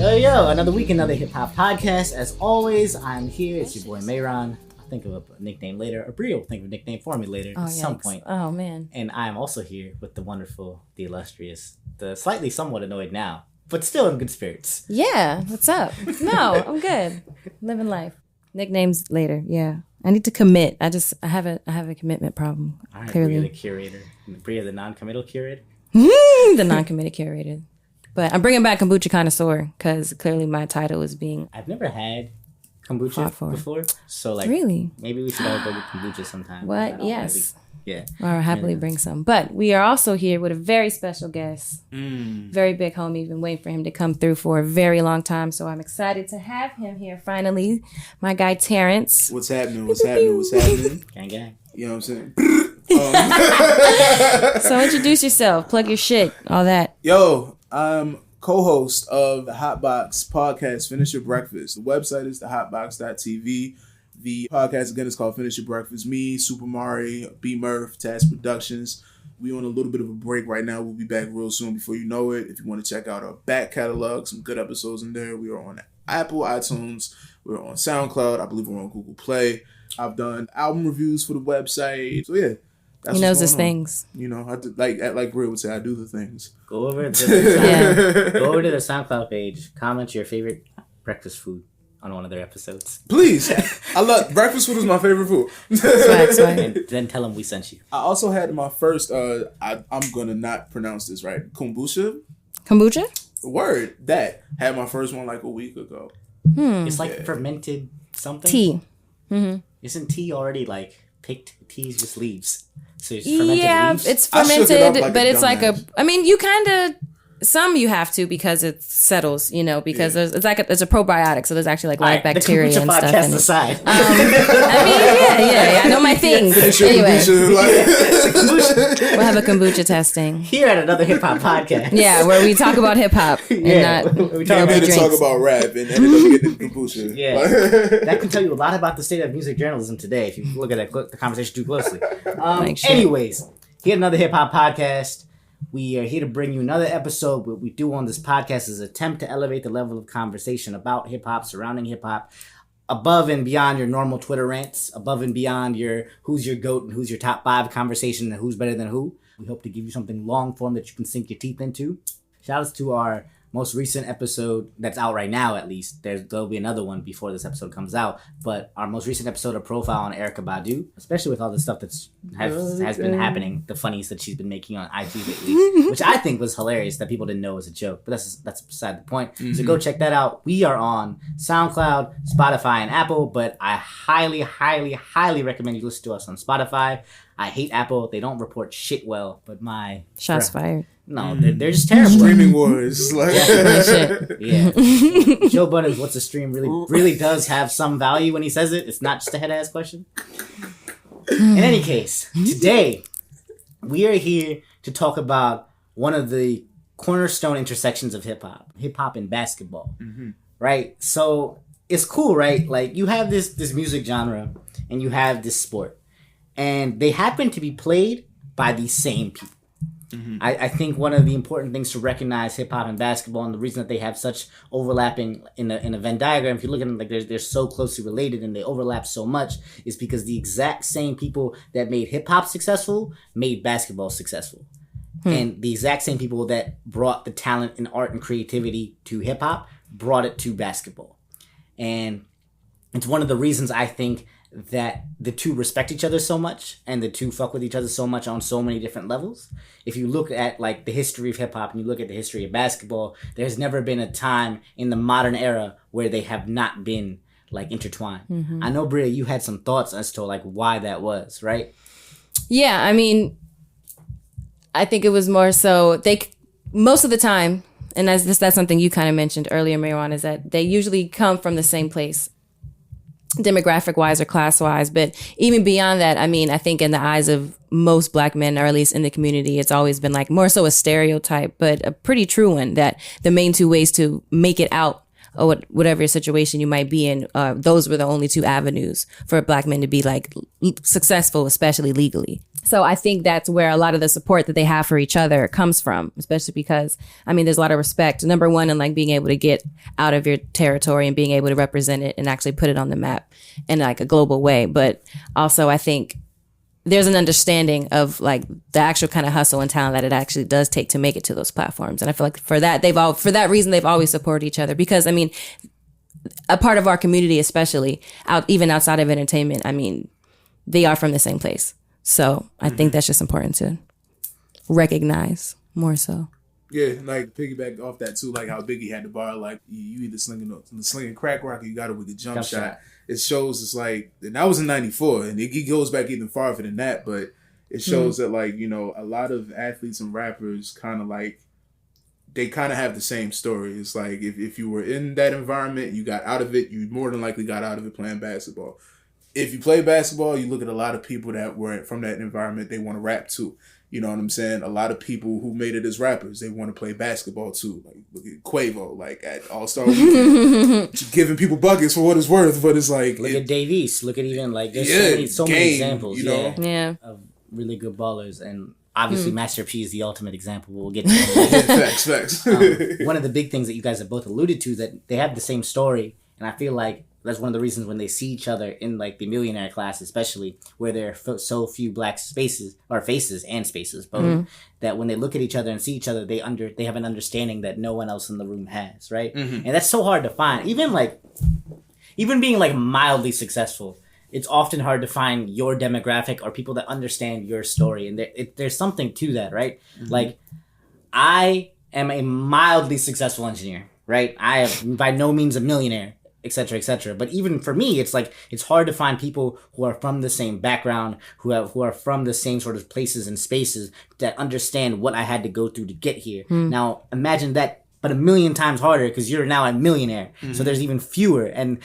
Yo, another week, another hip hop podcast. As always, I'm here. It's your boy Mayron. I'll think of a nickname later. Or Brie will think of a nickname for me later at some point. Oh, man. And I'm also here with the wonderful, the illustrious, the slightly somewhat annoyed now, but still in good spirits. Yeah, what's up? No, I'm good. Living life. Nicknames later, yeah. I need to commit. I have a commitment problem. All right, clearly. Bria the curator. Bria the non-committal curator. The non-committed curator. But I'm bringing back kombucha connoisseur because clearly my title is being. I've never had kombucha before, so really maybe we should all go get kombucha sometime. What? Yes. Yeah. Or I'll happily bring some. But we are also here with a very special guest. Very big homie. Been waiting for him to come through for a very long time. So I'm excited to have him here finally. My guy Terrance. What's happening? What's happening? Gang, gang. You know what I'm saying? So introduce yourself. Plug your shit. All that. Yo, I'm co-host of the Hotbox podcast, Finish Your Breakfast. The website is thehotbox.tv. The podcast, again, is called Finish Your Breakfast. Me, Super Mario, B. Murph, Task Productions. We on a little bit of a break right now. We'll be back real soon before you know it. If you want to check out our back catalog, some good episodes in there. We are on Apple, iTunes. We're on SoundCloud. I believe we're on Google Play. I've done album reviews for the website. So, yeah. He knows his things. You know, I do, like Bria would say, I do the things. Go over to the SoundCloud page. Comment your favorite breakfast food on one of their episodes. Please. I love breakfast food is my favorite food. And then tell them we sent you. I also had my first I'm gonna not pronounce this right. Kombucha? Word. That. Had my first one like a week ago. It's like fermented something. Tea. Isn't tea already like picked? Tea's just leaves. So it's fermented leaves? It's fermented, but it's like you kind of, some you have to because it settles, because it's a probiotic, so there's actually like live bacteria and stuff in it. Aside. I know my thing. Anyway, we'll have a kombucha testing here at another hip hop podcast. Yeah, where we talk about hip hop and not we talk about rap and ended up getting kombucha. Yeah, that can tell you a lot about the state of music journalism today if you look at the conversation too closely. Anyways, here at another hip hop podcast. We are here to bring you another episode. What we do on this podcast is attempt to elevate the level of conversation about hip-hop, surrounding hip-hop, above and beyond your normal Twitter rants, above and beyond your who's your GOAT and who's your top 5 conversation and who's better than who. We hope to give you something long form that you can sink your teeth into. Shout outs to our most recent episode that's out right now, at least. There'll be another one before this episode comes out. But our most recent episode of Profile on Erykah Badu, especially with all the stuff has been happening, the funnies that she's been making on IG lately, which I think was hilarious that people didn't know was a joke. But that's beside the point. So go check that out. We are on SoundCloud, Spotify, and Apple, but I highly, highly, highly recommend you listen to us on Spotify. I hate Apple. They don't report shit well, but my... Shots fired. No, they're just terrible. Streaming wars. Yeah. Joe Budden's What's a Stream really does have some value when he says it. It's not just a head-ass question. In any case, today, we are here to talk about one of the cornerstone intersections of hip-hop and basketball. Right? So, it's cool, right? Like, you have this music genre, and you have this sport. And they happen to be played by the same people. I think one of the important things to recognize hip hop and basketball, and the reason that they have such overlapping in a Venn diagram, if you look at them like they're so closely related and they overlap so much, is because the exact same people that made hip hop successful made basketball successful, and the exact same people that brought the talent and art and creativity to hip hop brought it to basketball, and it's one of the reasons I think that the two respect each other so much and the two fuck with each other so much on so many different levels. If you look at like the history of hip hop and you look at the history of basketball, there's never been a time in the modern era where they have not been like intertwined. I know, Bria, you had some thoughts as to like why that was, right? Yeah, I mean, I think it was more so most of the time, and that's something you kind of mentioned earlier, Mayron, is that they usually come from the same place, demographic wise or class wise. But even beyond that, I mean, I think in the eyes of most black men, or at least in the community, it's always been like more so a stereotype, but a pretty true one, that the main two ways to make it out or whatever situation you might be in, those were the only two avenues for Black men to be like successful, especially legally. So I think that's where a lot of the support that they have for each other comes from, especially because, I mean, there's a lot of respect. Number one, in like being able to get out of your territory and being able to represent it and actually put it on the map in like a global way. But also I think there's an understanding of like the actual kind of hustle and talent that it actually does take to make it to those platforms. And I feel like for that reason, they've always supported each other, because I mean, a part of our community, especially even outside of entertainment, I mean, they are from the same place. So I think that's just important to recognize more so. Yeah, like piggyback off that too, like how Biggie had the bar, like you either slinging crack rock or you got it with a jump shot. It shows it's like, and that was in '94, and it goes back even farther than that, but it shows that like, you know, a lot of athletes and rappers kind of like, they kind of have the same story. It's like if you were in that environment, you got out of it, you more than likely got out of it playing basketball. If you play basketball, you look at a lot of people that were from that environment, they want to rap too. You know what I'm saying? A lot of people who made it as rappers, they want to play basketball too. Like look at Quavo, like at All-Star Weekend, giving people buckets for what it's worth. But it's like look at Dave East. Look at even like there's so many examples, you know, of really good ballers, and obviously Master P is the ultimate example. We'll get to that. Facts. One of the big things that you guys have both alluded to is that they have the same story, and I feel like that's one of the reasons when they see each other in like the millionaire class, especially where there are so few black faces both, that when they look at each other and see each other, they have an understanding that no one else in the room has, right? And that's so hard to find. Even being like mildly successful, it's often hard to find your demographic or people that understand your story, and there's something to that, right? Like, I am a mildly successful engineer, right? I am by no means a millionaire, etc., etc. But even for me, it's like it's hard to find people who are from the same background, who are from the same sort of places and spaces that understand what I had to go through to get here. Now, imagine that, but a million times harder, because you're now a millionaire. So there's even fewer, and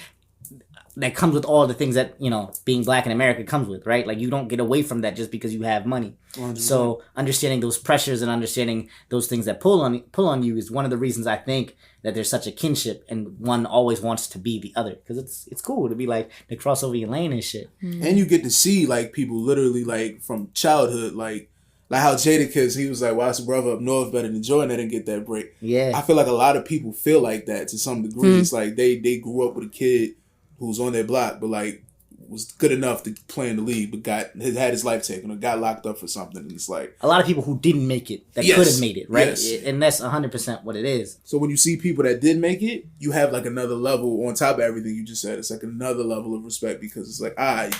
that comes with all the things that, you know, being black in America comes with, right? Like, you don't get away from that just because you have money. 100%. So understanding those pressures and understanding those things that pull on you is one of the reasons I think that there's such a kinship, and one always wants to be the other, because it's cool to be like to cross over your lane and shit. And you get to see like people literally like from childhood, like how Jadakiss, he was like, "Well, his brother up north better than Jordan, I didn't get that break." Yeah, I feel like a lot of people feel like that to some degree. It's like they grew up with a kid who's on their block, but like was good enough to play in the league, but had his life taken or got locked up for something. And it's like a lot of people who didn't make it that could have made it, right? Yes. And that's 100% what it is. So when you see people that did make it, you have like another level on top of everything you just said. It's like another level of respect, because it's like,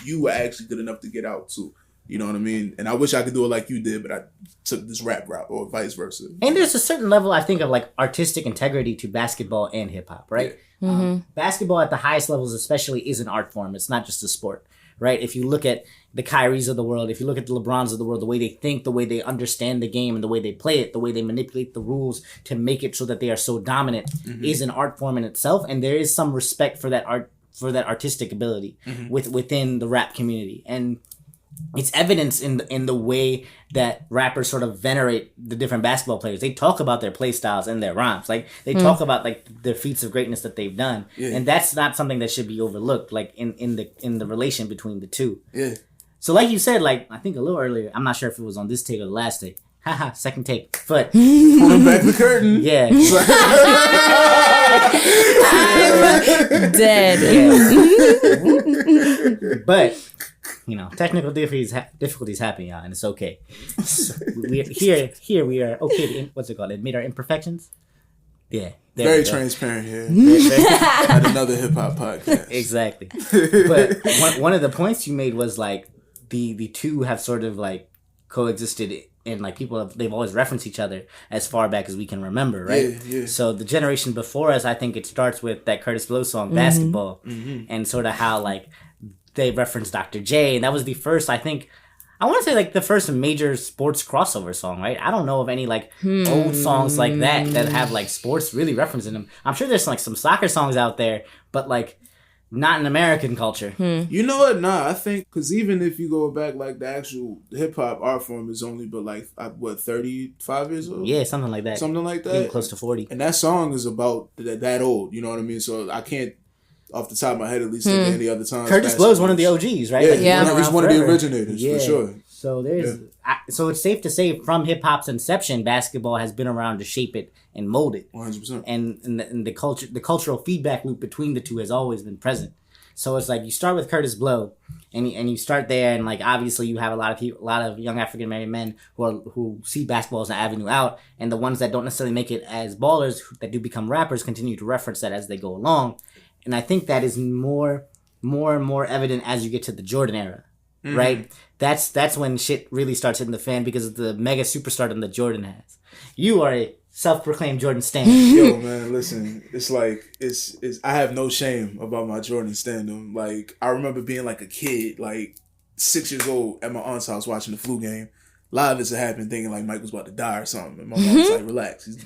you were actually good enough to get out too. You know what I mean? And I wish I could do it like you did, but I took this rap route, or vice versa. And there's a certain level, I think, of like artistic integrity to basketball and hip hop, right? Yeah. Basketball at the highest levels especially is an art form. It's not just a sport, right? If you look at the Kyries of the world, if you look at the LeBrons of the world, the way they think, the way they understand the game, and the way they play it, the way they manipulate the rules to make it so that they are so dominant is an art form in itself. And there is some respect for that artistic ability within the rap community. And it's evidence in the way that rappers sort of venerate the different basketball players. They talk about their play styles and their rhymes. Like, they talk about like the feats of greatness that they've done. Yeah. And that's not something that should be overlooked, like in the relation between the two. Yeah. So like you said, like I think a little earlier, I'm not sure if it was on this take or the last take. Haha, second take. But pulling back the curtain. Yeah. I'm dead. Yeah. But you know, technical difficulties happen, y'all, and it's okay. So we are okay to admit our imperfections. Yeah, very transparent here at another hip hop podcast. Exactly. But one of the points you made was like the two have sort of like coexisted, and like they've always referenced each other as far back as we can remember, right? Yeah. So the generation before us, I think it starts with that Curtis Blow song, Basketball, and sort of how like they referenced Dr. J, and that was the first, I think, I want to say like the first major sports crossover song, right? I don't know of any like old songs like that have like sports really referencing them. I'm sure there's like some soccer songs out there, but like not in American culture. You know what? Nah, I think because even if you go back, like the actual hip hop art form is only but like 35 years old. Yeah, something like that. Something like that. Yeah, close to 40. And that song is about that old. You know what I mean? So I can't, off the top of my head, at least think of any other time. Curtis Blow's one of the OGs, right? He's one of the originators for sure. So so it's safe to say from hip hop's inception, basketball has been around to shape it and mold it. 100%. And the cultural feedback loop between the two has always been present. So it's like you start with Curtis Blow, and you start there, and like obviously you have a lot of people, a lot of young African American men who see basketball as an avenue out, and the ones that don't necessarily make it as ballers that do become rappers continue to reference that as they go along, and I think that is more and more evident as you get to the Jordan era, right? That's when shit really starts hitting the fan because of the mega superstardom that Jordan has. You are a self-proclaimed Jordan stan. Yo, man, listen, it's like it's I have no shame about my Jordan standum. Like I remember being like a kid, like 6 years old, at my aunt's house watching the flu game. Live as it happened, thinking like Mike was about to die or something. And my mom was like, "Relax, he's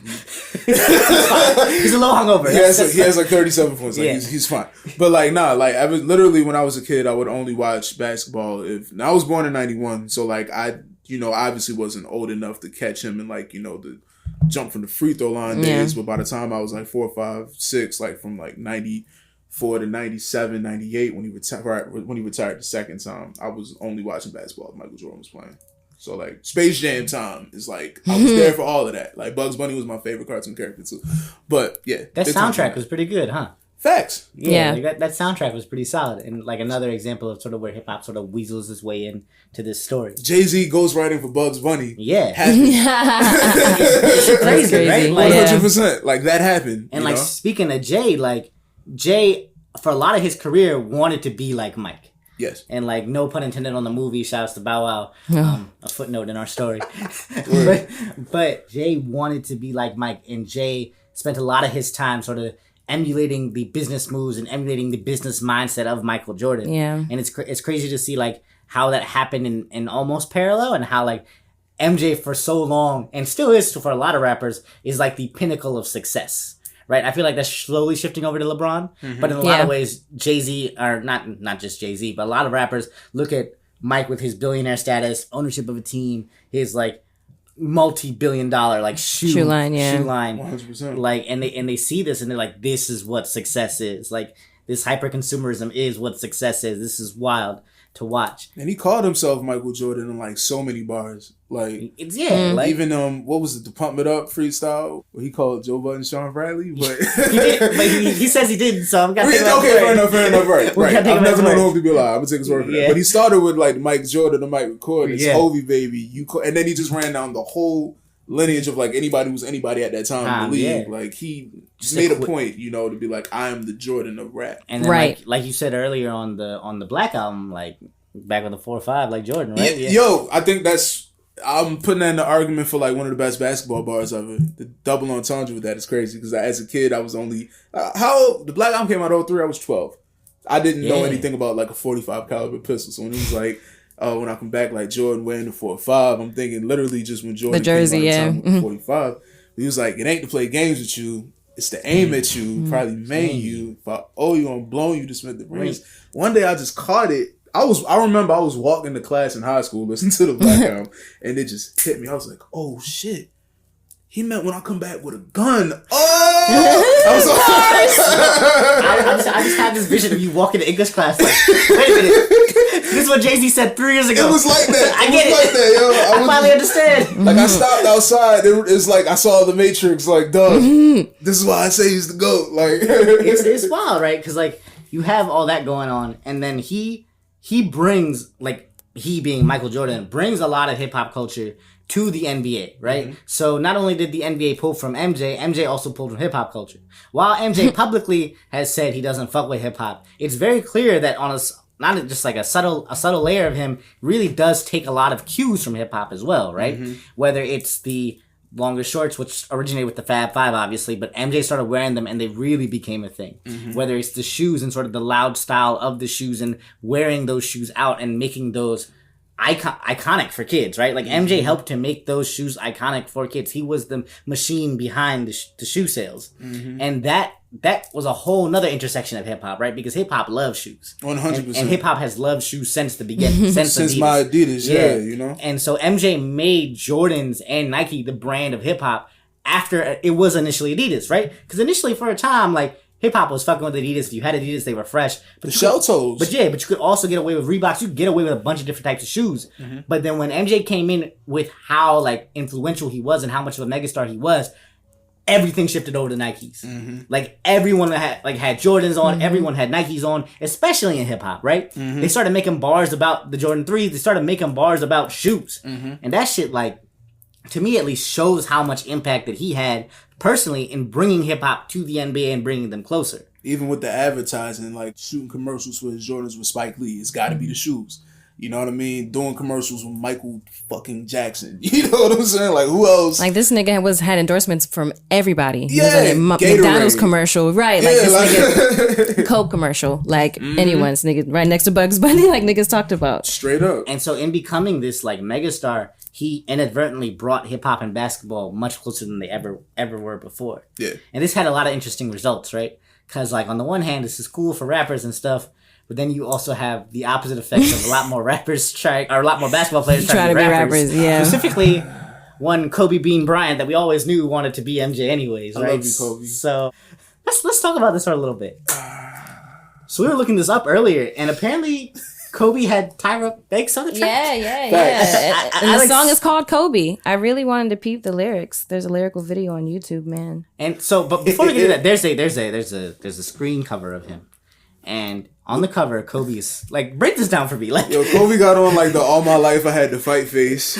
a little hungover." He has like 37 points. Like he's fine. But like like I was literally when I was a kid, I would only watch basketball if. I was born in '91, so like I obviously wasn't old enough to catch him and like the jump from the free throw line days, but by the time I was like 4, 5, 6, like from like 94 to 97, 98 when he retired the second time, I was only watching basketball if Michael Jordan was playing. So like Space Jam time is like I was there for all of that. Like Bugs Bunny was my favorite cartoon character too. But yeah, that soundtrack was pretty good, huh? Facts. Yeah. Like that soundtrack was pretty solid, and like another example of sort of where hip hop sort of weasels its way in to this story. Jay-Z ghostwriting for Bugs Bunny. Yeah, it's crazy, right? 100%. Like that happened. And like speaking of Jay, like Jay for a lot of his career wanted to be like Mike. Yes. And like no pun intended on the movie. Shouts to Bow Wow. A footnote in our story. but Jay wanted to be like Mike, and Jay spent a lot of his time sort of emulating the business moves and emulating the business mindset of Michael Jordan. Yeah. And it's crazy to see like how that happened in almost parallel, and how like MJ for so long, and still is for a lot of rappers, is like the pinnacle of success. Right? I feel like that's slowly shifting over to LeBron. But in a lot of ways, Jay-Z, or not just Jay-Z, but a lot of rappers look at Mike with his billionaire status, ownership of a team, his like multi-billion-dollar like shoe line. 100%. Like, and they see this and they're like, this is what success is. Like, this hyper-consumerism is what success is. This is wild to watch. And he called himself Michael Jordan in like so many bars. Like it's like even what was it, the Pump It Up freestyle where he called Joe Budden Sean Bradley, but he says he didn't, so I'm gonna fair enough, right. I'm never known Hov to be alive. I'm gonna take his word for that. But he started with like Mike Jordan, the Mike Record, it's Hovey baby, and then he just ran down the whole lineage of like anybody who's anybody at that time in the league. Like he just made a point, to be like, I am the Jordan of rap. And then like you said earlier on the Black album, like back with the 4 or 5, like Jordan, right? Yo, I think I'm putting that in the argument for like one of the best basketball bars ever. The double entendre with that is crazy because as a kid I was only the Black album came out in 03, I was 12. I didn't know anything about like a 45 caliber pistol. So when he was like, when I come back like Jordan wearing the 4 or 5, I'm thinking literally just when Jordan the jersey, came out 45. He was like, it ain't to play games with you, it's to aim at you, probably maim you. If I owe you, I'm blowing you to Smith the rings. One day I just caught it. I remember I was walking to class in high school listening to the Black album, and it just hit me. I was like, oh shit. He meant when I come back with a gun. Oh! I just had this vision of you walking to English class like, wait a minute. This is what Jay-Z said 3 years ago. It was like that. I get it. I finally understand. Like I stopped outside. It's like I saw the Matrix. Like, duh. This is why I say he's the GOAT. Like, it's wild, right? Because like you have all that going on, and then he brings, like, he being Michael Jordan, brings a lot of hip hop culture to the NBA, right? So not only did the NBA pull from MJ also pulled from hip hop culture. While MJ publicly has said he doesn't fuck with hip hop, it's very clear that on not just like a subtle layer of him really does take a lot of cues from hip hop as well, right? Whether it's the longer shorts, which originated with the Fab Five, obviously, but MJ started wearing them and they really became a thing. Whether it's the shoes and sort of the loud style of the shoes and wearing those shoes out and making those iconic for kids, right? Like MJ helped to make those shoes iconic for kids. He was the machine behind the shoe sales. And that that was a whole nother intersection of hip hop, right? Because hip hop loves shoes. 100%. And hip hop has loved shoes since the beginning. Since Adidas. My Adidas, yeah, you know? And so MJ made Jordans and Nike the brand of hip hop after it was initially Adidas, right? Because initially for a time, like, hip hop was fucking with Adidas. If you had Adidas, they were fresh. But the shell toes. But you could also get away with Reeboks. You could get away with a bunch of different types of shoes. Mm-hmm. But then when MJ came in with how, like, influential he was and how much of a megastar he was, everything shifted over to Nikes. Mm-hmm. Like, everyone had Jordans on. Mm-hmm. Everyone had Nikes on, especially in hip hop, right? Mm-hmm. They started making bars about the Jordan 3s. They started making bars about shoes. Mm-hmm. And that shit, like, to me at least, shows how much impact that he had personally in bringing hip hop to the NBA and bringing them closer. Even with the advertising, like shooting commercials for his Jordans with Spike Lee, it's got to be the shoes. You know what I mean? Doing commercials with Michael fucking Jackson. You know what I'm saying? Like, who else? Like, this nigga had endorsements from everybody. Yeah, he was on a McDonald's commercial. Right. Like, this nigga, Coke commercial. Like, anyone's nigga. Right next to Bugs Bunny, like niggas talked about. Straight up. And so, in becoming this, like, megastar, he inadvertently brought hip-hop and basketball much closer than they ever were before. Yeah. And this had a lot of interesting results, right? Because, like, on the one hand, this is cool for rappers and stuff, but then you also have the opposite effect of a lot more a lot more basketball players trying to be rappers. Yeah. Specifically, one Kobe Bean Bryant that we always knew wanted to be MJ anyways, right? I love you, Kobe. So let's talk about this for a little bit. So we were looking this up earlier, and apparently Kobe had Tyra Banks on the track. Yeah. And the song is called Kobe. I really wanted to peep the lyrics. There's a lyrical video on YouTube, man. And so, but before we get to that, there's a screen cover of him. And on the cover, Kobe is like, break this down for me. Like, yo, Kobe got on like the all my life I had to fight face.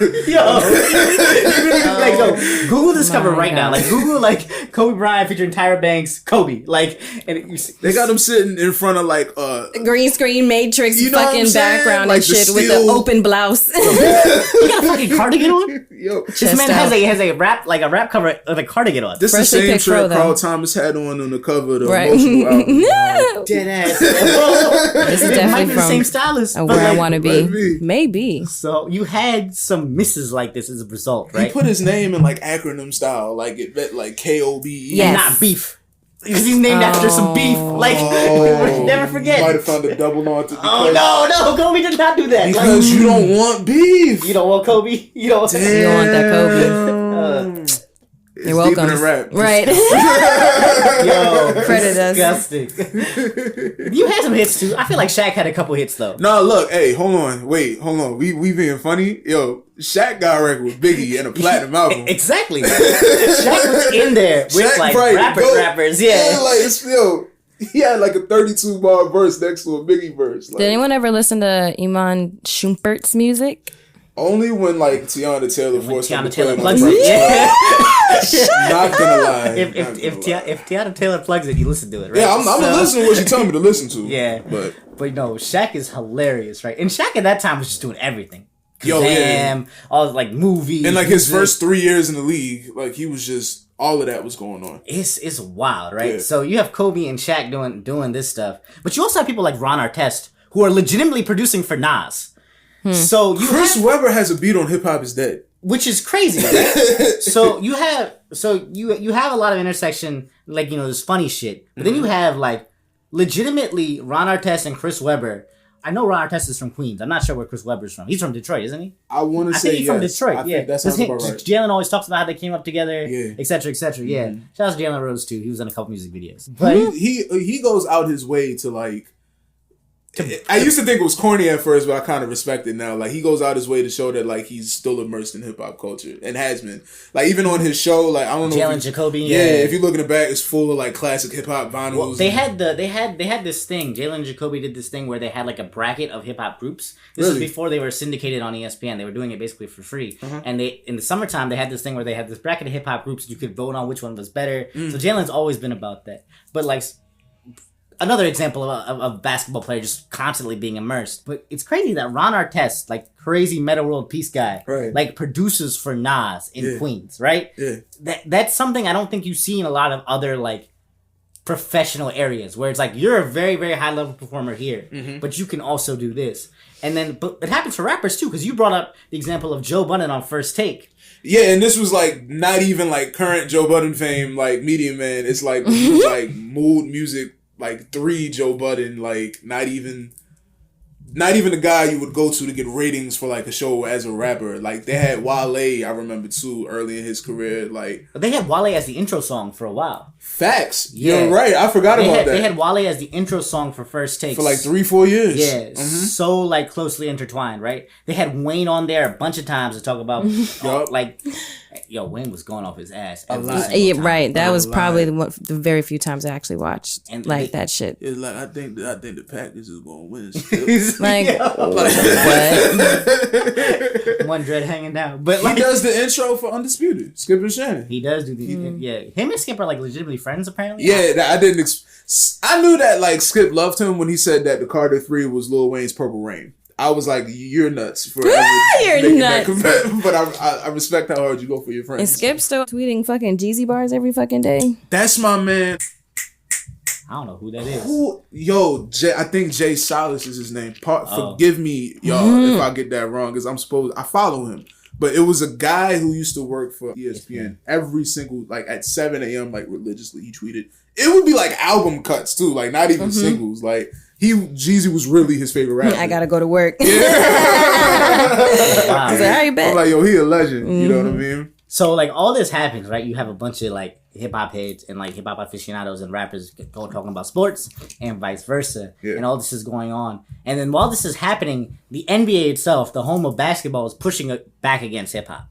Like, yo, Google this cover right now. Like, Google like Kobe Bryant featuring Tyra Banks, Kobe. Like, and they got him sitting in front of like green screen matrix fucking background like and shit with the open blouse. He got a fucking cardigan on. Yo, this man has a rap cover with a cardigan on. This is the same shirt Carl Thomas had on the cover of the emotional album. Dead ass. This is definitely from the same stylist. Where I want to be. Maybe. So you had some misses like this as a result, right? He put his name in like acronym style, like it meant like KOBE. Yes. Not beef. Because he's named after some beef. Like, never forget. You might have found a double on to no, Kobe did not do that. Because you don't want beef. You don't want Kobe. You don't want that Kobe. You're welcome. Right. Yo, credit us. Disgusting. You had some hits too. I feel like Shaq had a couple hits though. No, look, hey, hold on. We being funny. Yo, Shaq got a record with Biggie and a platinum album. Exactly. Shaq was in there with Shaq, like rappers. Yeah. Like he had like a 32 bar verse next to a Biggie verse. Like, did anyone ever listen to Iman Shumpert's music? Only when like Tiana Taylor forced him to play plugs it. Yeah. Not gonna lie. If Tiana Taylor plugs it, you listen to it, right? Yeah, I'm gonna listen to what she told me to listen to. Yeah, but no, Shaq is hilarious, right? And Shaq at that time was just doing everything. All like movies, and like his first 3 years in the league, like he was just all of that was going on. It's wild, right? Yeah. So you have Kobe and Shaq doing this stuff, but you also have people like Ron Artest who are legitimately producing for Nas. So Chris Webber has a beat on Hip Hop Is Dead, which is crazy. Right? So you have a lot of intersection, like this funny shit, but then you have like legitimately Ron Artest and Chris Webber. I know Ron Artest is from Queens. I'm not sure where Chris Webber's from. He's from Detroit, isn't he? I want to say he's from Detroit. I think that sounds about right. Jalen always talks about how they came up together, et cetera, et cetera. Yeah, shout out to Jalen Rose too. He was in a couple music videos. But he goes out his way to like. I used to think it was corny at first, but I kind of respect it now. Like, he goes out his way to show that, like, he's still immersed in hip-hop culture, and has been. Like, even on his show, like, I don't know. Jalen Jacoby. Yeah, if you look in the back, it's full of, like, classic hip-hop vinyls. Well, they had this thing. Jalen Jacoby did this thing where they had, like, a bracket of hip-hop groups. This was before they were syndicated on ESPN. They were doing it basically for free. And in the summertime, they had this thing where they had this bracket of hip-hop groups. You could vote on which one was better. So Jalen's always been about that. But, like, another example of a basketball player just constantly being immersed. But it's crazy that Ron Artest, like crazy Meta World Peace guy, like produces for Nas in Queens, right? Yeah. That's something I don't think you see in a lot of other like professional areas where it's like you're a very, very high level performer here, but you can also do this. And then, but it happens for rappers too, because you brought up the example of Joe Budden on First Take. Yeah, and this was like not even like current Joe Budden fame, like Media Man. It's like when he was like Mood Music, like 3 Joe Budden, like not even the guy you would go to get ratings for like a show as a rapper. Like they had Wale, I remember too, early in his career. Like But they had Wale as the intro song for a while. Facts. Yeah. You're right. I forgot about that. They had Wale as the intro song for First Takes. For like 3-4 years. Yeah, so like closely intertwined, right? They had Wayne on there a bunch of times to talk about like, yo, Wayne was going off his ass every single Yeah, time. right. That was probably the very few times I actually watched And that shit. It's like I think the Packers is gonna win. Like, what? One dread hanging down, but like He does the intro for Undisputed. Skip and Shannon. he does do the yeah. Him and Skip are like legitimately friends apparently. Yeah, I didn't. I knew that like Skip loved him when he said that the Carter 3 was Lil Wayne's Purple Rain. I was like, you're nuts for ever You're making nuts. that comment. But I respect how hard you go for your friends. And Skip still tweeting fucking Jeezy bars every fucking day. That's my man. I don't know who that is. I think Jay Silas is his name. Forgive me, y'all, if I get that wrong, because I follow him. But it was a guy who used to work for ESPN every single, like at 7 a.m., like religiously, he tweeted. It would be like album cuts too, like not even singles. Like Jeezy was really his favorite rapper. I gotta go to work. Yeah. I was like, how you been? I'm like, yo, he a legend. You know what I mean? So like all this happens, right? You have a bunch of like hip hop heads and like hip hop aficionados and rappers talking about sports and vice versa, and all this is going on. And then while this is happening, the NBA itself, the home of basketball, is pushing it back against hip hop.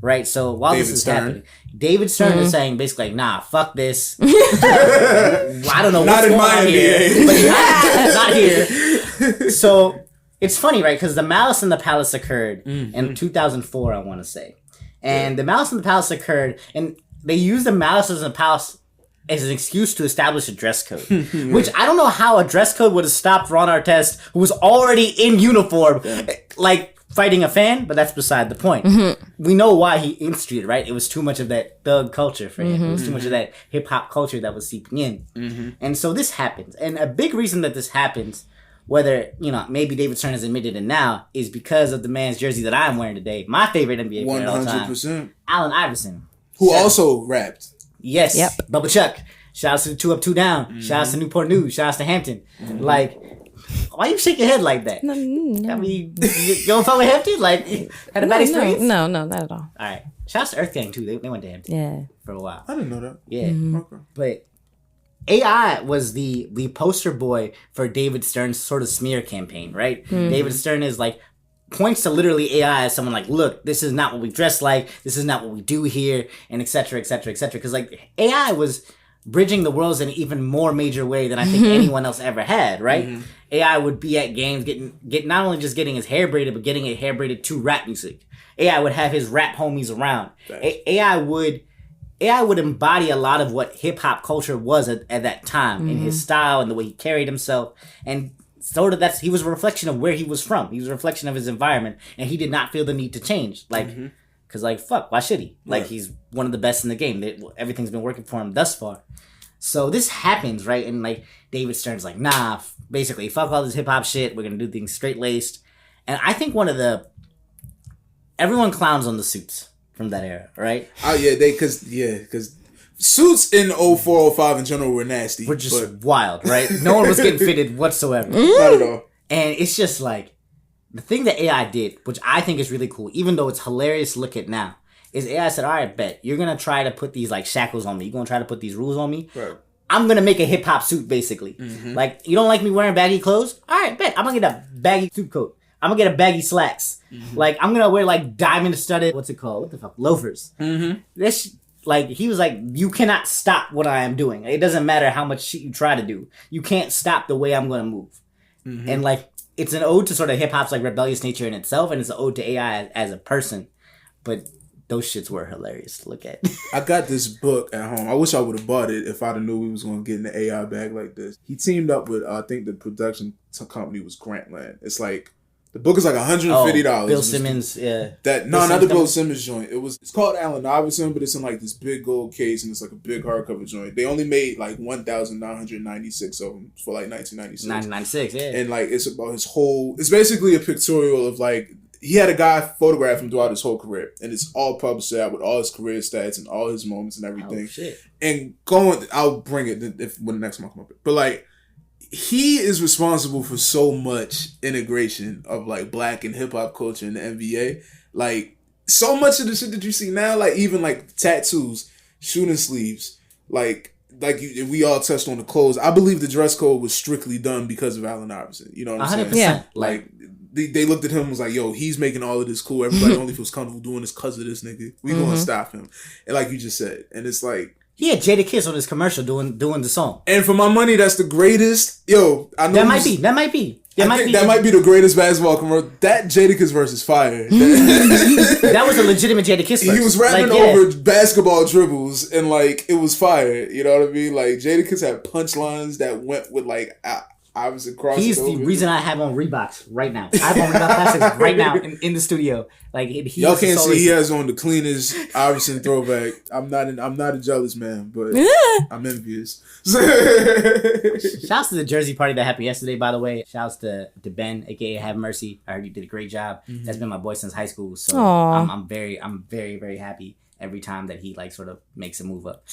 Right, so while this is happening, David Stern is saying basically like, nah, fuck this. I don't know what's going on here, but not here. So it's funny, right? Because the Malice in the Palace occurred in 2004, I want to say. And the Malice in the Palace occurred, and they used the Malice in the Palace as an excuse to establish a dress code. Which I don't know how a dress code would have stopped Ron Artest, who was already in uniform, like fighting a fan, but that's beside the point. We know why he instituted, right? It was too much of that thug culture for him. It was too much of that hip-hop culture that was seeping in. And so this happens. And a big reason that this happens, whether, maybe David Stern has admitted it now, is because of the man's jersey that I'm wearing today. My favorite NBA player of all time. 100%. Allen Iverson. Who also rapped. Yes. Yep. Bubba Chuck. Shout out to 2 Up, 2 Down. Shout out to Newport News. Shout out to Hampton. Like, why you shake your head like that? No. I mean, you don't fuck with Hampton? Like, had a bad experience? No, not at all. All right. Shout out to Earth Gang, too. They went to Hampton Yeah. for a while. I didn't know that. Yeah. Okay. But AI was the poster boy for David Stern's sort of smear campaign, right? David Stern is like, points to literally AI as someone like, look, this is not what we dress like. This is not what we do here, and et cetera, et cetera, et cetera. Because like AI was bridging the worlds in an even more major way than I think anyone else ever had, right? AI would be at games get not only just getting his hair braided, but getting his hair braided to rap music. AI would have his rap homies around. AI would embody a lot of what hip hop culture was at that time in his style and the way he carried himself. And sort of he was a reflection of where he was from. He was a reflection of his environment, and he did not feel the need to change. Like, cause like, fuck, why should he? Like, he's one of the best in the game. Everything's been working for him thus far. So this happens, right? And like, David Stern's like, nah, basically, fuck all this hip hop shit. We're gonna do things straight laced. And I think everyone clowns on the suits from that era, right? Oh yeah, cause suits in 04, 05 in general were nasty. We're just wild, right? No one was getting fitted whatsoever. Not at all. And it's just like, the thing that AI did, which I think is really cool, even though it's hilarious to look at now, is AI said, all right, bet, you're going to try to put these like shackles on me. You're going to try to put these rules on me. Right. I'm going to make a hip hop suit, basically. Like, you don't like me wearing baggy clothes? All right, bet, I'm going to get a baggy suit coat. I'm going to get a baggy slacks. Like, I'm going to wear like diamond studded, what's it called? What the fuck? Loafers. This Like, he was like, you cannot stop what I am doing. It doesn't matter how much shit you try to do. You can't stop the way I'm going to move. And, like, it's an ode to sort of hip-hop's, like, rebellious nature in itself, and it's an ode to AI as a person. But those shits were hilarious to look at. I got this book at home. I wish I would have bought it if I'd have knew we was going to get in the AI bag like this. He teamed up with, I think the production company was Grantland. It's like, the book is like $150. Bill Simmons, yeah. Not the Bill Simmons joint. It's called Allen Iverson, but it's in like this big gold case and it's like a big hardcover joint. They only made like 1,996 of them for like 1996. 1996, yeah. And like it's about his whole. It's basically a pictorial of like he had a guy photograph him throughout his whole career, and it's all published out with all his career stats and all his moments and everything. Oh, shit. And I'll bring it when the next one come up. But like, he is responsible for so much integration of like black and hip hop culture in the NBA. Like, so much of the shit that you see now, like even like tattoos, shooting sleeves, we all touched on the clothes. I believe the dress code was strictly done because of Allen Iverson. You know what I'm 100%. saying? Yeah. Like, they looked at him and was like, yo, he's making all of this cool. Everybody only feels comfortable doing this because of this nigga. We gonna stop him. And like you just said. And it's like, he had Jadakiss on his commercial doing the song. and for my money, that's the greatest. Yo, I know That might be. That might be the greatest basketball commercial. That Jadakiss verse is fire. That was a legitimate Jadakiss verse. He was rapping over basketball dribbles, and like it was fire. You know what I mean? Like Jadakiss had punchlines that went with like Iverson crossing. He's the reason I have on Reeboks right now. I have on Reebok Classics right now in the studio. Like y'all can't see, he has on the cleanest Iverson throwback. I'm not a jealous man, but I'm envious. Shouts to the jersey party that happened yesterday, by the way. Shouts to Ben, aka Have Mercy. I heard you did a great job. That's been my boy since high school. So I'm very, very happy every time that he like sort of makes a move up.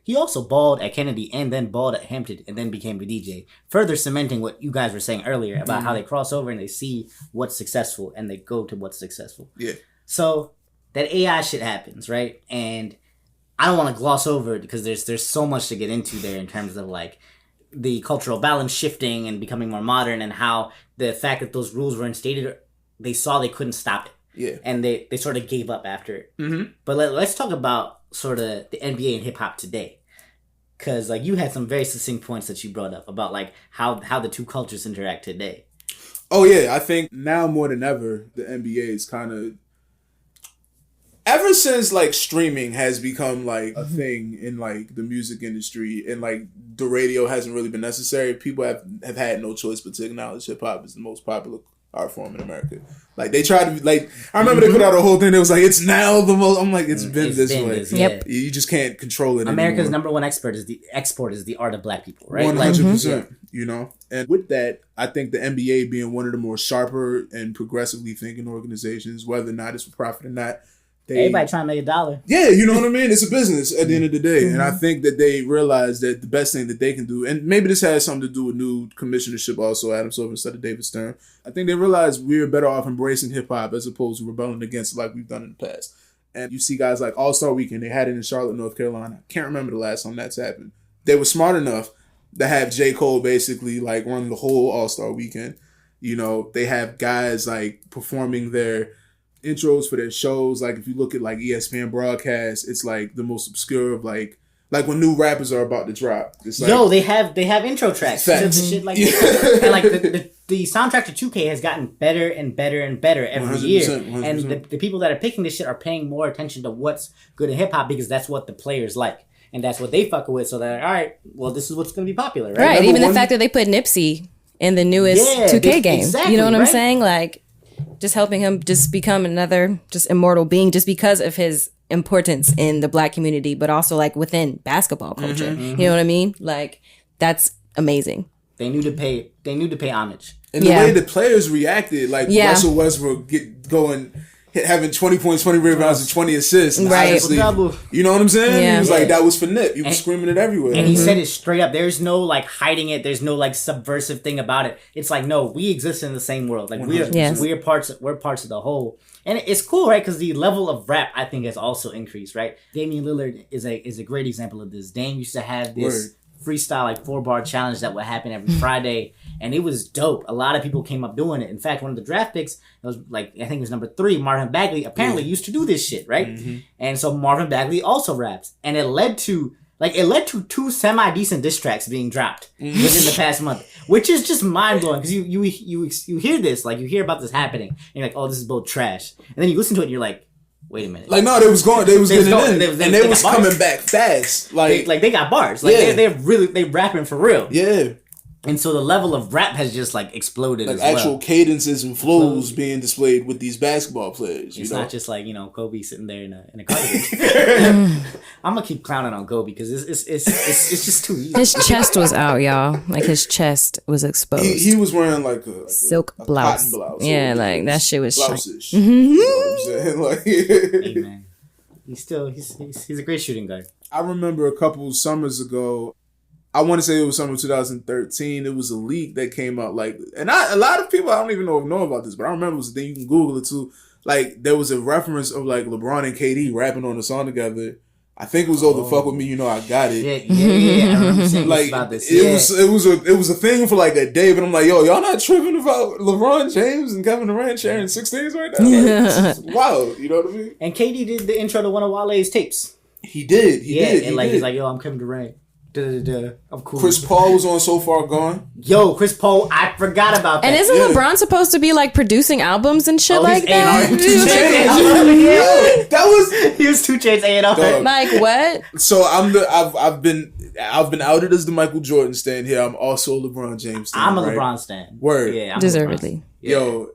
He also balled at Kennedy and then balled at Hampton and then became the DJ. Further cementing what you guys were saying earlier about how they cross over and they see what's successful and they go to what's successful. Yeah. So that AI shit happens, right? And I don't want to gloss over it because there's so much to get into there in terms of like the cultural balance shifting and becoming more modern and how the fact that those rules were instated, they saw they couldn't stop it. Yeah. And they sort of gave up after it. Mm-hmm. But let's talk about sort of the NBA and hip hop today. Because like you had some very succinct points that you brought up about like how the two cultures interact today. Oh yeah, I think now more than ever, the NBA is kind of, ever since like streaming has become like a thing in like the music industry and like the radio hasn't really been necessary, people have had no choice but to acknowledge hip hop is the most popular art form in America. Like they tried to like, I remember they put out a whole thing that was like, it's now the most, I'm like, it's been this way. Yep. You just can't control it America's anymore. number one export is the art of black people, right? 100%, you know? And with that, I think the NBA being one of the more sharper and progressively thinking organizations, whether or not it's for profit or not, everybody trying to make $1. Yeah, you know what I mean? It's a business at the end of the day. And I think that they realize that the best thing that they can do, and maybe this has something to do with new commissionership also, Adam Silver instead of David Stern. I think they realize we're better off embracing hip-hop as opposed to rebelling against it like we've done in the past. And you see guys like All-Star Weekend, they had it in Charlotte, North Carolina. I can't remember the last time that's happened. They were smart enough to have J. Cole basically like run the whole All-Star Weekend. You know, they have guys like performing their intros for their shows. Like if you look at like ESPN broadcasts, it's like the most obscure of like when new rappers are about to drop. It's like, they have intro tracks to shit like this. And like the soundtrack to 2K has gotten better and better and better every 100%, year. 100%. And the people that are picking this shit are paying more attention to what's good in hip hop because that's what the players like. And that's what they fuck with. So they're like, all right, well, this is what's going to be popular, right? Right. Even the fact that they put Nipsey in the newest 2K game. Exactly, you know what I'm right? saying? Like, just helping him just become another just immortal being just because of his importance in the black community, but also like within basketball culture. You know what I mean? Like, that's amazing. They knew to pay homage. And the way the players reacted, like Russell Westbrook having 20 points, 20 rebounds, and 20 assists. And right. You know what I'm saying? Yeah. He was like, that was for Nip. He was screaming it everywhere. And he said it straight up. There's no like hiding it. There's no like subversive thing about it. It's like, no, we exist in the same world. Like we're parts of the whole. And it's cool, right? Because the level of rap, I think, has also increased, right? Damian Lillard is a great example of this. Dame used to have this freestyle like 4-bar challenge that would happen every Friday, and it was dope. A lot of people came up doing it. In fact, one of the draft picks, it was like I think it was number 3, Marvin Bagley, apparently used to do this shit, right? And so Marvin Bagley also raps, and it led to 2 semi-decent diss tracks being dropped within the past month, which is just mind-blowing because you hear this, like you hear about this happening, and you're like, oh, this is both trash, and then you listen to it and you're like, wait a minute. Like, no, they was getting in. They was coming back fast. Like they got bars. Like, they rapping for real. Yeah. And so the level of rap has just, like, exploded like as well. actual cadences and flows being displayed with these basketball players. It's not just, like, Kobe sitting there in a cardigan. I'm gonna keep clowning on Go because it's just too easy. His chest was out, y'all. Like his chest was exposed. He was wearing like a silk a blouse. cotton blouse. Yeah, like that shit was blouse-ish. You know what I'm saying? Like, Hey, man. He's a great shooting guard. I remember a couple summers ago. I want to say it was summer 2013. It was a leak that came out, like, and a lot of people I don't even know about this, but I remember it was a thing. You can Google it too. Like, there was a reference of like LeBron and KD rapping on a song together. I think it was "Oh the Fuck with Me, You Know I Got It." Yeah. I remember saying Like, about this. it was a thing for like a day, but I'm like, yo, y'all not tripping about LeBron James and Kevin Durant sharing 16s right now? Like, it's wild, you know what I mean? And KD did the intro to one of Wale's tapes. He did. And like he's like, yo, I'm Kevin Durant. I'm cool. Chris Paul was on So Far Gone. Yo, Chris Paul, I forgot about that. And isn't LeBron supposed to be like producing albums and shit like that? That was he was 2 Chainz A&R. Like what? So I've been outed as the Michael Jordan stan here. I'm also a LeBron James stan. I'm a right? LeBron stan. Word. Yeah, I'm Deservedly. Yo,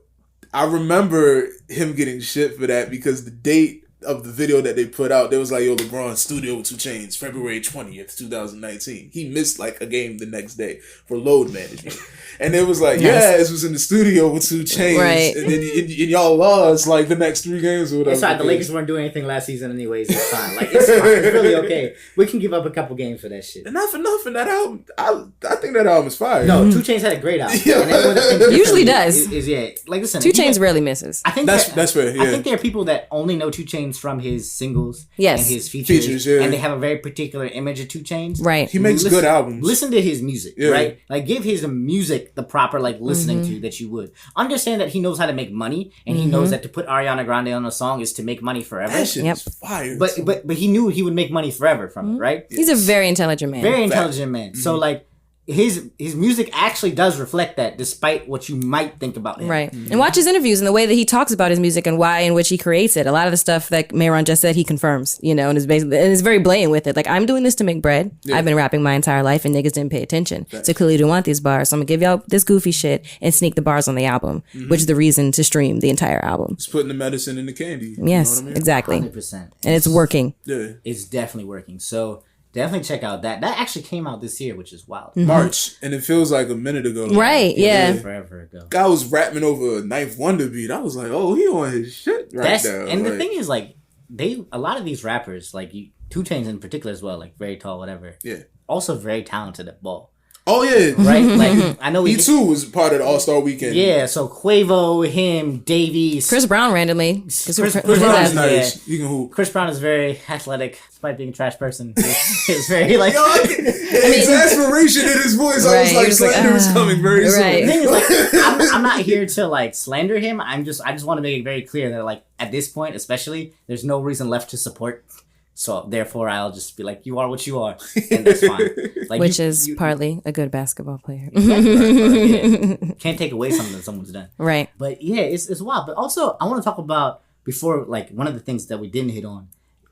I remember him getting shit for that because the date of the video that they put out, there was like, yo, LeBron studio with 2 Chainz, February 20th, 2019. He missed like a game the next day for load management. And it was like, this was in the studio with 2 Chainz. Right. And then and y'all lost like the next 3 games or whatever. It's fine. The Lakers weren't doing anything last season anyways. It's fine. Like, it's fine. It's really okay. We can give up a couple games for that shit. And not for nothing, that album, I think that album is fire. No, 2 Chainz had a great album. Yeah. And everyone that thinks Usually differently does. Is like, listen. 2 Chainz rarely misses. I think that's fair. Yeah. I think there are people that only know 2 Chainz from his singles Yes. and his features yeah. and they have a very particular image of 2 Chainz. Right. He makes good albums. Listen to his music, Yeah. right? Like, give his music the proper listening to that you would. Understand that he knows how to make money, and he knows that to put Ariana Grande on a song is to make money forever. That shit Yep. is fire. But he knew he would make money forever from it, right? He's a very intelligent man. Very intelligent man. So like his music actually does reflect that, despite what you might think about him. Right. And watch his interviews and the way that he talks about his music and why in which he creates it. A lot of the stuff that Mayron just said, he confirms, and is basically, and is very blatant with it. Like, I'm doing this to make bread. Yeah. I've been rapping my entire life and niggas didn't pay attention. Right. So clearly you don't want these bars. So I'm gonna give y'all this goofy shit and sneak the bars on the album, which is the reason to stream the entire album. It's putting the medicine in the candy. Yes, you know what I mean? exactly. 100%. And it's working. Yeah. It's definitely working. So definitely check out that. That actually came out this year, which is wild. March, and it feels like a minute ago. Right, yeah. Forever ago. Guy was rapping over a Ninth Wonder beat. I was like, oh, he on his shit right now. And the thing is, like, a lot of these rappers, like 2 Chainz in particular as well, like very tall, whatever. Yeah. Also very talented at ball. Oh yeah, right. Like, I know he too was part of the All-Star Weekend. Yeah, so Quavo, him, Davies, Chris Brown randomly. Chris Brown is nice. You can hoop. Chris Brown is very athletic, despite being a trash person. He's very like exasperation in his voice. Right. I was like, slander is coming very soon. The thing is, like, I'm not here to like slander him. I just want to make it very clear that like at this point, especially, there's no reason left to support. So therefore, I'll just be like, you are what you are, and that's fine. Like, which is partly a good basketball player. Exactly. Can't take away something that someone's done. Right. But yeah, it's wild. But also, I want to talk about before, like, one of the things that we didn't hit on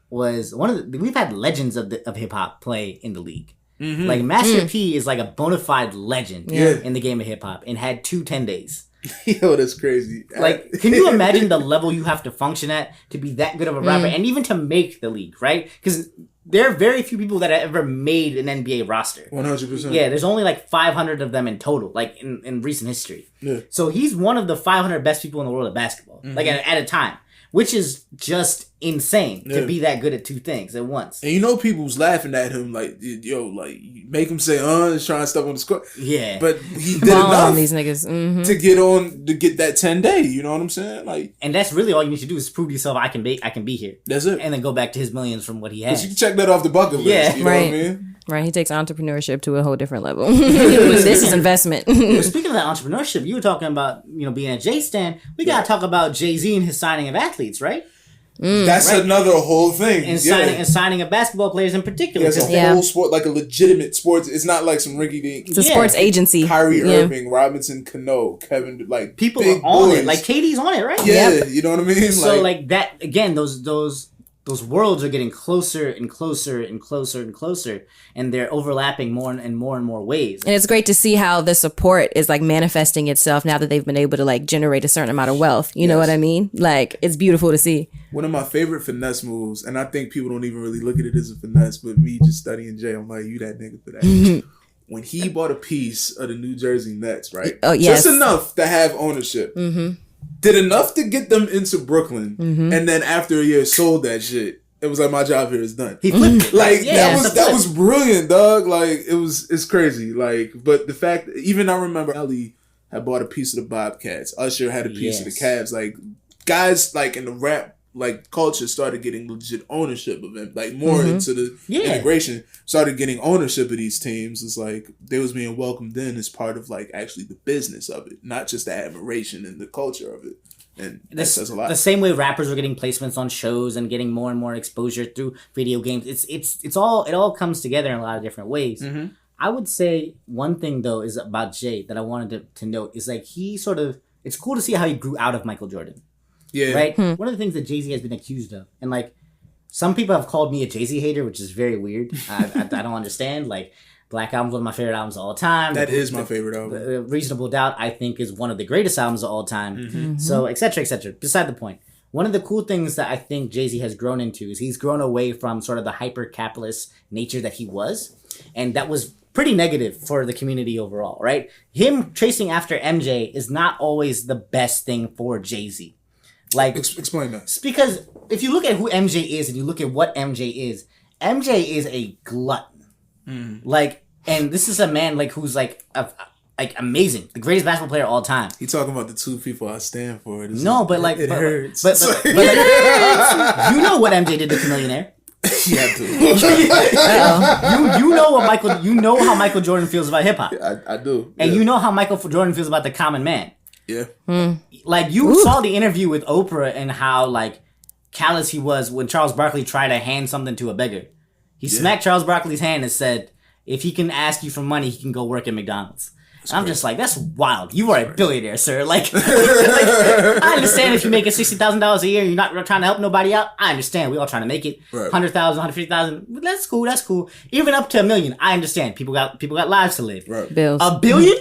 was we've had legends of hip hop play in the league. Mm-hmm. Like Master P is like a bona fide legend in the game of hip hop and had 2 10 days. Yo, that's crazy. Like, can you imagine the level you have to function at to be that good of a rapper and even to make the league, right? Because there are very few people that have ever made an NBA roster. 100%. Yeah, there's only like 500 of them in total, like in recent history. Yeah. So he's one of the 500 best people in the world of basketball, like at a time, which is just insane to be that good at 2 things at once. And people's laughing at him like, yo, like, make him say, he's trying to step on the score. Yeah. But he did enough on these niggas. to get that 10-day, you know what I'm saying? Like, and that's really all you need to do is prove to yourself, I can be here. That's it. And then go back to his millions from what he has. You can check that off the bucket list. Yeah. You know what I mean? Right, he takes entrepreneurship to a whole different level. This is investment. Speaking of that entrepreneurship, you were talking about, being a J-Stan. We got to talk about Jay-Z and his signing of athletes, right? That's another whole thing. And signing of basketball players in particular. It's a whole sport, like a legitimate sports. It's not like some rinky dink. It's a sports agency. Kyrie Irving, Robinson Cano, Kevin, like people are on it. Like KD's on it, right? Yeah, you know what I mean? So like that again. Those those worlds are getting closer and closer and closer and closer, and they're overlapping more and more and more ways. And it's great to see how the support is like manifesting itself now that they've been able to like generate a certain amount of wealth. You know what I mean? Like, it's beautiful to see. One of my favorite finesse moves, and I think people don't even really look at it as a finesse, but me just studying Jay, I'm like, you that nigga for that. When he bought a piece of the New Jersey Nets, right? Oh, yes. Just enough to have ownership. Did enough to get them into Brooklyn, and then after a year sold that shit. It was like, my job here is done. He flipped it. Like that was brilliant, dog. Like it's crazy. Like, but the fact that even I remember Ellie had bought a piece of the Bobcats. Usher had a piece of the Cavs. Like, guys like in the rap like culture started getting legit ownership of it. Like more into the integration, started getting ownership of these teams. It's like they was being welcomed in as part of like actually the business of it, not just the admiration and the culture of it. And that says a lot. The same way rappers were getting placements on shows and getting more and more exposure through video games. It all comes together in a lot of different ways. I would say one thing though is about Jay that I wanted to note is like it's cool to see how he grew out of Michael Jordan. Yeah. Right? One of the things that Jay-Z has been accused of, and like some people have called me a Jay-Z hater, which is very weird. I don't understand. Like, Black Album's one of my favorite albums of all time. That is my favorite album. Reasonable Doubt, I think, is one of the greatest albums of all time. So, et cetera, et cetera. Beside the point. One of the cool things that I think Jay-Z has grown into is he's grown away from sort of the hyper-capitalist nature that he was. And that was pretty negative for the community overall, right? Him chasing after MJ is not always the best thing for Jay-Z. Like, explain that. It's because if you look at who MJ is and you look at what MJ is a glutton. Like, and this is a man like who's like amazing, the greatest basketball player of all time. He talking about the two people I stand for. It hurts. But you know what MJ did to Chamillionaire. Yeah, dude. You know how Michael Jordan feels about hip hop. I do. And you know how Michael Jordan feels about the common man. Yeah. Like, you saw the interview with Oprah and how, like, callous he was when Charles Barkley tried to hand something to a beggar. He smacked Charles Barkley's hand and said, if he can ask you for money, he can go work at McDonald's. I'm just like, that's wild. You are a billionaire, sir. Like, I understand if you're making $60,000 a year, you're not trying to help nobody out. I understand. We all trying to make it. Right. 100,000, 150,000. That's cool. That's cool. Even up to $1 million. I understand. People got lives to live. Right. Bills. $1 billion?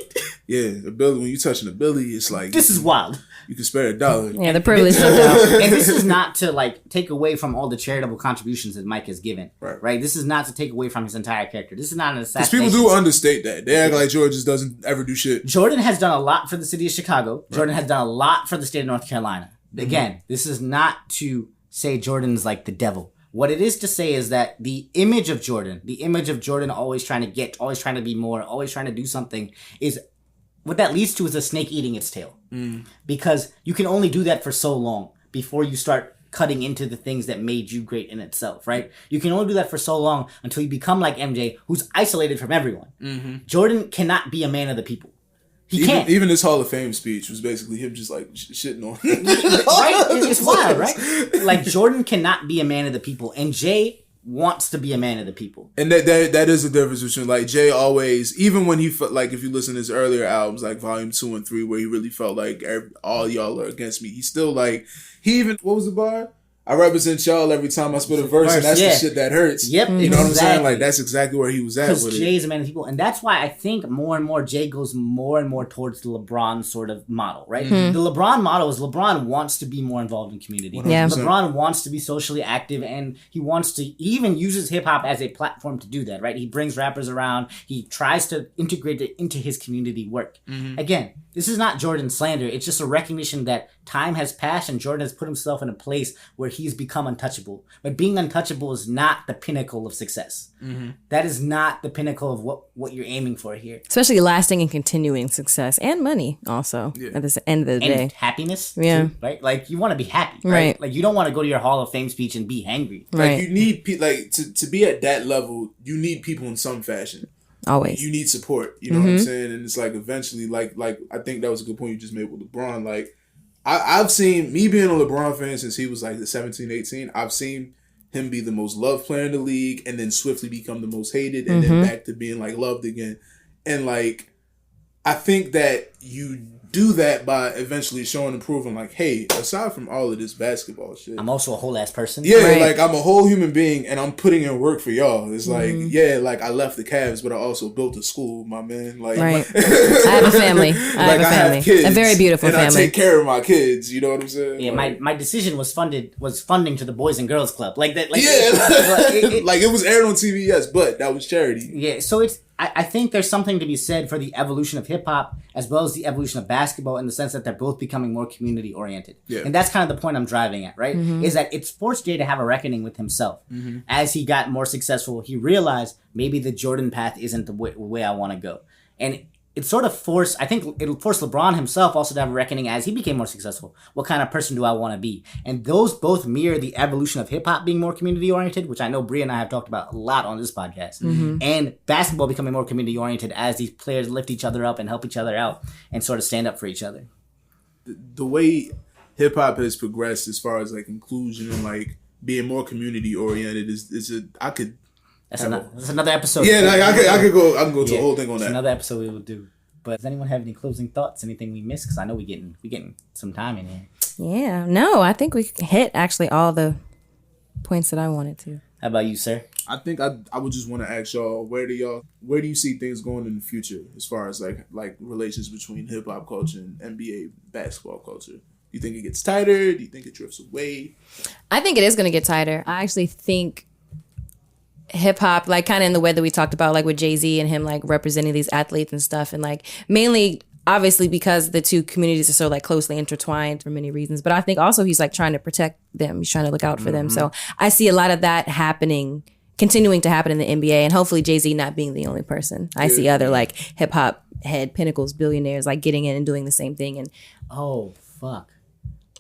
Yeah, $1 billion. When you touching $1 billion, it's like this is wild. You can spare $1. Yeah, the privilege of that. And this is not to like take away from all the charitable contributions that Mike has given. Right. This is not to take away from his entire character. This is not an assassination. Because people do understate that. They act like George just doesn't ever do shit. Jordan has done a lot for the city of Chicago. Jordan has done a lot for the state of North Carolina. Again, this is not to say Jordan's like the devil. What it is to say is that the image of Jordan always trying to be more, always trying to do something, is what that leads to is a snake eating its tail. Because you can only do that for so long before you start cutting into the things that made you great in itself, right? You can only do that for so long until you become like MJ, who's isolated from everyone. Jordan cannot be a man of the people. He can't. Even his Hall of Fame speech was basically him just like shitting on him. Right? It's wild, right? Like, Jordan cannot be a man of the people, and Jay wants to be a man of the people. And that is the difference between, like, Jay always, even when he felt like, if you listen to his earlier albums, like Volume 2 and 3, where he really felt like all y'all are against me, he still like, what was the bar? I represent y'all every time I spit a verse, and that's the shit that hurts. Yep, you know what I'm saying? Like, that's exactly where he was at with it. Because Jay's a man of people, and that's why I think more and more Jay goes more and more towards the LeBron sort of model, right? The LeBron model is LeBron wants to be more involved in community. Yeah. LeBron wants to be socially active, and he even uses hip-hop as a platform to do that, right? He brings rappers around. He tries to integrate it into his community work. Again, this is not Jordan slander. It's just a recognition that time has passed and Jordan has put himself in a place where he's become untouchable. But being untouchable is not the pinnacle of success. That is not the pinnacle of what you're aiming for here. Especially lasting and continuing success and money also at the end of the day. And happiness. Yeah. Too, right? Like, you want to be happy. Right? Like, you don't want to go to your Hall of Fame speech and be hangry. Like, you need to be at that level, you need people in some fashion. Always. You need support. You know what I'm saying? And it's like eventually, like I think that was a good point you just made with LeBron. Like, I've seen, me being a LeBron fan since he was like the 17, 18, I've seen him be the most loved player in the league and then swiftly become the most hated and then back to being like loved again. And like, I think that you do that by eventually showing and proving, like, hey, aside from all of this basketball shit, I'm also a whole ass person. Yeah, Right. like, I'm a whole human being, and I'm putting in work for y'all. It's like, yeah, like, I left the Cavs, but I also built a school, my man. Like, Right. I have a family. I have a family. A very beautiful and family. I take care of my kids. You know what I'm saying? Yeah, like, my decision was funding to the Boys and Girls Club. Like that. Like, yeah, like, it was aired on TV, yes, but that was charity. Yeah, so I think there's something to be said for the evolution of hip hop as well as the evolution of basketball in the sense that they're both becoming more community oriented. Yeah. And that's kind of the point I'm driving at, right? Is that it forced Jay to have a reckoning with himself. As he got more successful, he realized maybe the Jordan path isn't the way I want to go. And it sort of forced, I think it'll force LeBron himself also to have a reckoning as he became more successful. What kind of person do I want to be? And those both mirror the evolution of hip hop being more community oriented, which I know Bria and I have talked about a lot on this podcast, and basketball becoming more community oriented as these players lift each other up and help each other out and sort of stand up for each other. The way hip hop has progressed as far as like inclusion and like being more community oriented That's another episode. Yeah, like I can go to a whole thing on It's that. another episode we will do. But does anyone have any closing thoughts? Anything we missed? Because I know we getting some time in here. Yeah. No, I think we hit actually all the points that I wanted to. How about you, sir? I think I would just want to ask y'all, where do you see things going in the future as far as like relations between hip hop culture and NBA basketball culture? Do you think it gets tighter? Do you think it drifts away? I think it is going to get tighter. I actually think hip hop, like kind of in the way that we talked about, like with Jay-Z and him like representing these athletes and stuff, and like mainly obviously because the two communities are so like closely intertwined for many reasons, but I think also he's like trying to protect them, he's trying to look out for them. So I see a lot of that continuing to happen in the NBA, and hopefully Jay-Z not being the only person. I see other like hip hop head pinnacles, billionaires like getting in and doing the same thing. And oh fuck,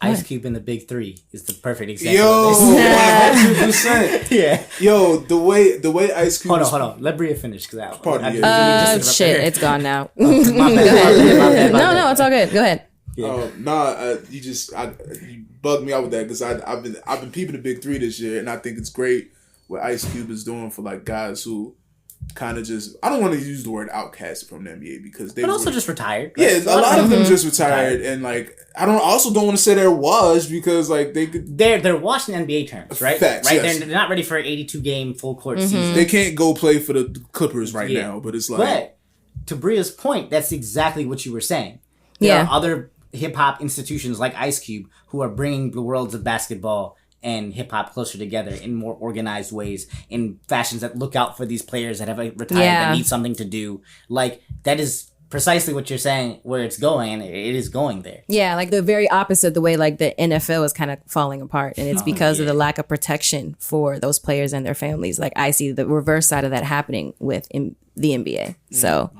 Ice Cube in the Big Three is the perfect example. Yo, of this. 100%. Yeah. Yo, the way Ice Cube. Hold on. Let Bria finish because shit, it's gone now. My bad. No, it's all good. Go ahead. You bugged me out with that because I've been peeping the Big Three this year, and I think it's great what Ice Cube is doing for like guys who kind of just, I don't want to use the word outcast from the NBA because they also just retired. Right? Yeah, a lot of them just retired, and like I don't want to say they're washed because like they're washed in NBA terms, right? Facts, right. Yes. They're not ready for an 82 game full court season. They can't go play for the Clippers right now, but it's like. But to Bria's point, that's exactly what you were saying. There are other hip hop institutions like Ice Cube who are bringing the worlds of basketball and hip hop closer together in more organized ways, in fashions that look out for these players that have retired that need something to do. Like that is precisely what you're saying. Where it's going, and it is going there. Yeah, like the very opposite, the way like the NFL is kind of falling apart, and it's because of the lack of protection for those players and their families. Like I see the reverse side of that happening with the NBA. So.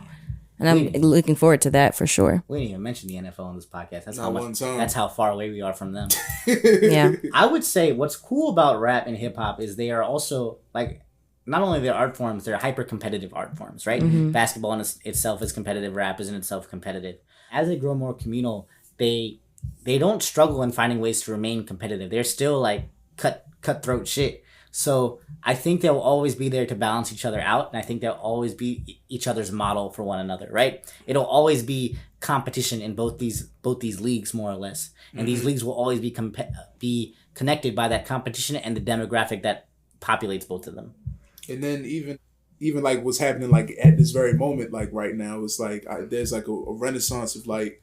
And I'm looking forward to that for sure. We didn't even mention the NFL on this podcast. That's how far away we are from them. Yeah. I would say what's cool about rap and hip hop is they are also like, not only their art forms, they're hyper competitive art forms, right? Basketball in itself is competitive. Rap is in itself competitive. As they grow more communal, they don't struggle in finding ways to remain competitive. They're still like cutthroat shit. So I think they'll always be there to balance each other out, and I think they'll always be each other's model for one another, right? It'll always be competition in both these leagues, more or less, and these leagues will always be connected by that competition and the demographic that populates both of them. And then even like what's happening like at this very moment, like right now, it's like there's like a renaissance of like,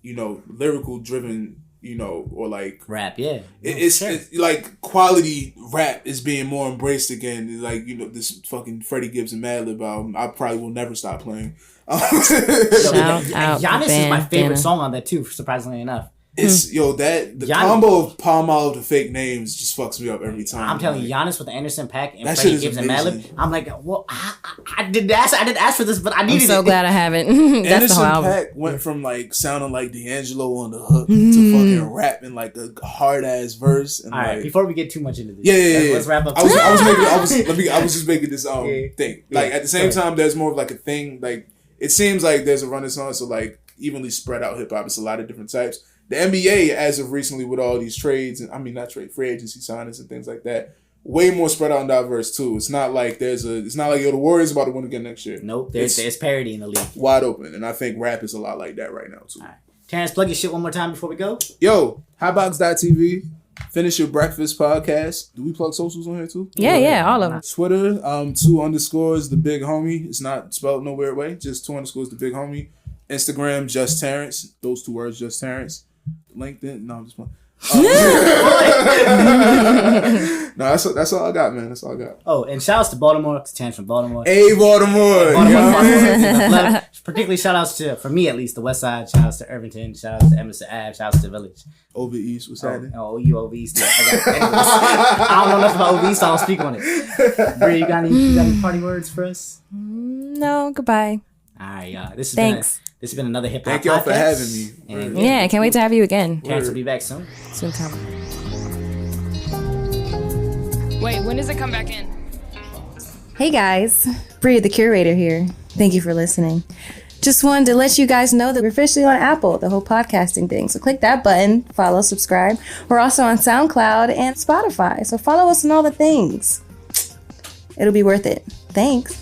lyrical driven. Or like rap, yeah. It's like quality rap is being more embraced again. Like, this fucking Freddie Gibbs and Madlib album, I probably will never stop playing. Shout out Giannis is my favorite song on that too, surprisingly enough. It's the combo of Palm Olive to Fake Names just fucks me up every time. I'm telling you, Giannis with the Anderson .Paak and Freddie Gibbs and Madlib. I'm like, well, I didn't ask for this, but I needed it. I'm so glad I haven't. That's Anderson the whole album. .Paak went from like sounding like D'Angelo on the hook to fucking rapping like a hard ass verse. And all right, before we get too much into this, let's wrap up. I was just making this thing. Like at the same time, there's more of like a thing. Like it seems like there's a renaissance of like evenly spread out hip hop. It's a lot of different types. The NBA, as of recently, with all these trades, and free agency signings and things like that, way more spread out and diverse too. It's not like it's not like the Warriors about to win again next year. Nope, there's parity in the league. Wide open, and I think rap is a lot like that right now too. All right. Terrance, plug your shit one more time before we go. Yo, hotbox.tv. Finish Your Breakfast podcast. Do we plug socials on here too? Yeah, all of them. Twitter, 2_ the big homie. It's not spelled no weird way. Just 2_ the big homie. Instagram, just Terrance. Those 2 words, just Terrance. LinkedIn, no, I'm just playing. No, that's all I got, man. That's all I got. Oh, and shout outs to Baltimore, because Terrance from Baltimore. Hey, Baltimore. Particularly shout outs to, for me at least, the West Side. Shout outs to Irvington. Shout outs to Emerson Ave. Shout outs to Village. Over East, what's happening? Oh, you over East. Yeah, I don't know enough about over East, so I'll speak on it. Bree, you got any party words for us? No, goodbye. All right, y'all. This has been another hip hop. Thank y'all for having me. And, Yeah, I can't wait to have you again. Terrance will be back soon. Soon come. Wait, when does it come back in? Hey guys, Bree the curator here. Thank you for listening. Just wanted to let you guys know that we're officially on Apple, the whole podcasting thing. So click that button, follow, subscribe. We're also on SoundCloud and Spotify. So follow us on all the things. It'll be worth it. Thanks.